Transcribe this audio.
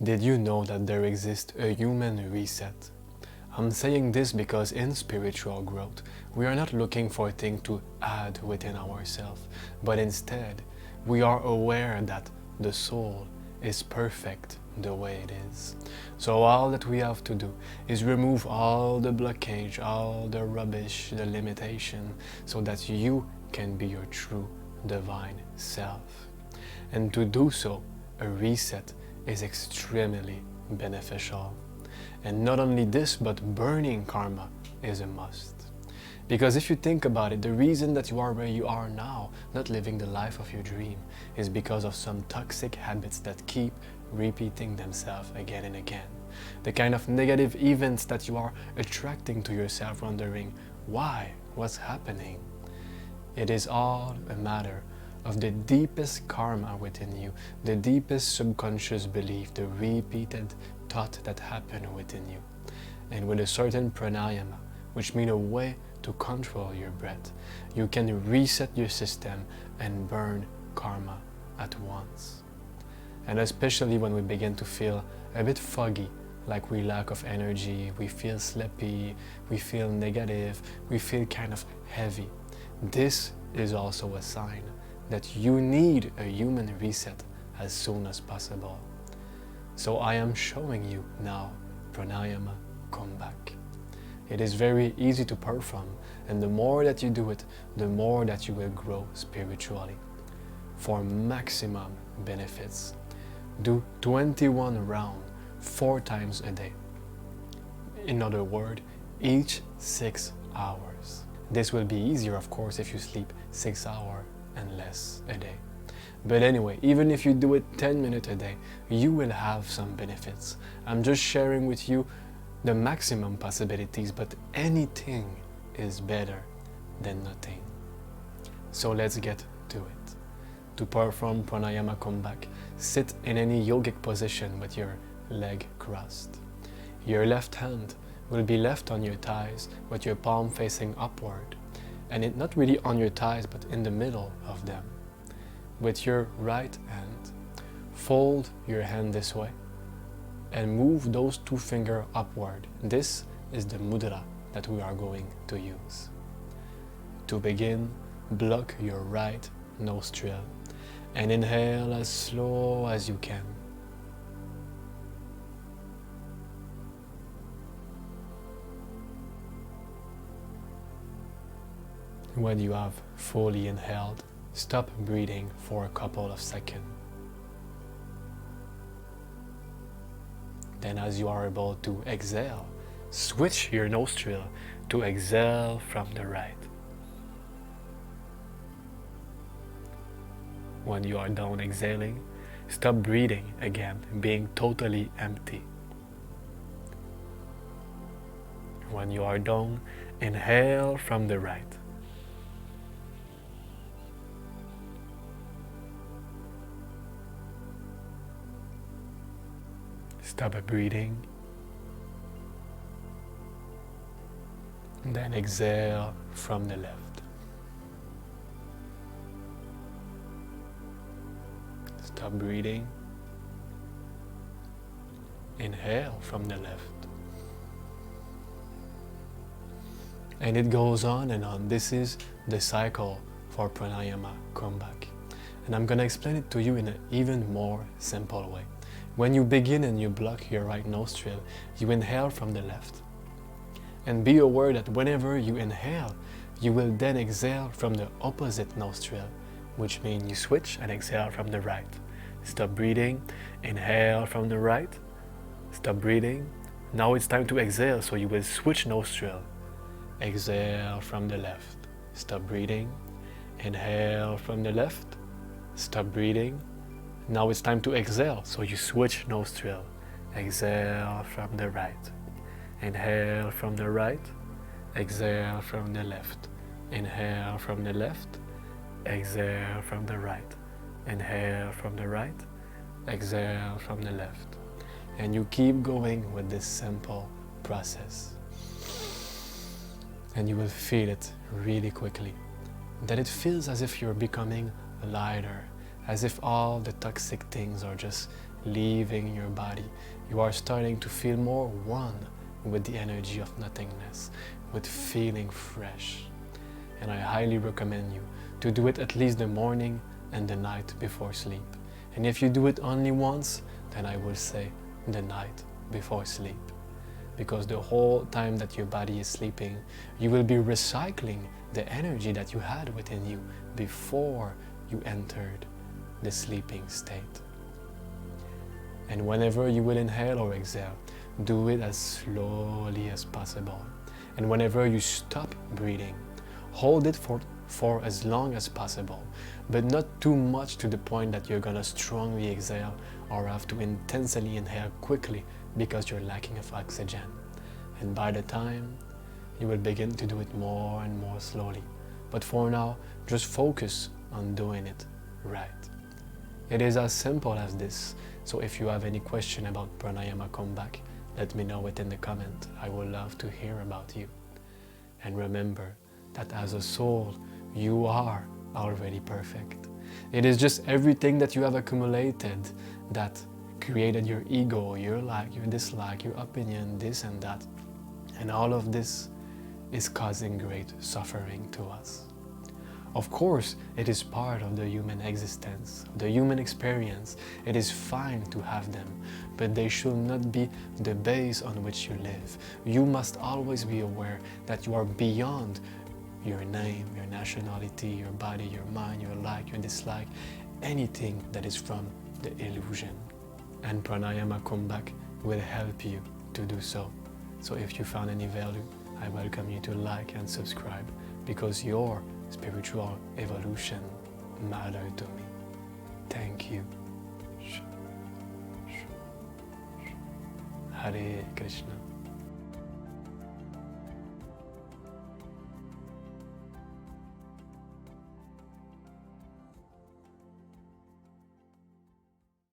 Did you know that there exists a human reset? I'm saying this because in spiritual growth, we are not looking for things to add within ourselves, but instead, we are aware that the soul is perfect the way it is. So all that we have to do is remove all the blockage, all the rubbish, the limitation, so that you can be your true divine self. And to do so, a reset is extremely beneficial. And not only this, but burning karma is a must. Because if you think about it, the reason that you are where you are now, not living the life of your dream, is because of some toxic habits that keep repeating themselves again and again. The kind of negative events that you are attracting to yourself, wondering, why? What's happening? It is all a matter of the deepest karma within you, the deepest subconscious belief, the repeated thought that happen within you. And with a certain pranayama, which means a way to control your breath, you can reset your system and burn karma at once. And especially when we begin to feel a bit foggy, like we lack of energy, we feel sleepy, we feel negative, we feel kind of heavy. This is also a sign that you need a human reset as soon as possible. So I am showing you now Pranayama Kumbhak. It is very easy to perform, and the more that you do it, the more that you will grow spiritually. For maximum benefits, do 21 rounds 4 times a day. In other words, each 6 hours. This will be easier, of course, if you sleep 6 hours and less a day. But anyway, even if you do it 10 minutes a day, you will have some benefits. I'm just sharing with you the maximum possibilities, but anything is better than nothing. So let's get to it. To perform Pranayama Kumbhak, sit in any yogic position with your leg crossed. Your left hand will be left on your thighs with your palm facing upward, and it not really on your thighs but in the middle of them. With your right hand, fold your hand this way and move those 2 fingers upward. This is the mudra that we are going to use. To begin, block your right nostril and inhale as slow as you can. When you have fully inhaled, stop breathing for a couple of seconds. Then as you are able to exhale, switch your nostril to exhale from the right. When you are done exhaling, stop breathing again, being totally empty. When you are done, inhale from the right. Stop breathing. Then exhale from the left. Stop breathing. Inhale from the left. And it goes on and on. This is the cycle for Pranayama Kumbhak. And I'm going to explain it to you in an even more simple way. When you begin and you block your right nostril, you inhale from the left. And be aware that whenever you inhale, you will then exhale from the opposite nostril, which means you switch and exhale from the right. Stop breathing, inhale from the right, stop breathing. Now it's time to exhale, so you will switch nostril. Exhale from the left, stop breathing, inhale from the left, stop breathing. Now it's time to exhale, so you switch nostril. Exhale from the right. Inhale from the right. Exhale from the left. Inhale from the left. Exhale from the right. Inhale from the right. Exhale from the left. And you keep going with this simple process. And you will feel it really quickly. That it feels as if you're becoming lighter, as if all the toxic things are just leaving your body, you are starting to feel more one with the energy of nothingness, with feeling fresh. And I highly recommend you to do it at least the morning and the night before sleep. And if you do it only once, then I will say the night before sleep. Because the whole time that your body is sleeping, you will be recycling the energy that you had within you before you entered the sleeping state. And whenever you will inhale or exhale, do it as slowly as possible. And whenever you stop breathing, hold it for as long as possible, but not too much to the point that you're gonna strongly exhale or have to intensely inhale quickly because you're lacking of oxygen. And by the time, you will begin to do it more and more slowly. But for now, just focus on doing it right. It is as simple as this. So if you have any question about Pranayama Kumbhak, let me know it in the comment. I would love to hear about you. And remember that as a soul, you are already perfect. It is just everything that you have accumulated that created your ego, your like, your dislike, your opinion, this and that. And all of this is causing great suffering to us. Of course, it is part of the human existence, the human experience. It is fine to have them, but they should not be the base on which you live. You must always be aware that you are beyond your name, your nationality, your body, your mind, your like, your dislike, anything that is from the illusion. And Pranayama Kumbhak will help you to do so. So if you found any value, I welcome you to like and subscribe, because your spiritual evolution matters to me. Thank you. Hare Krishna.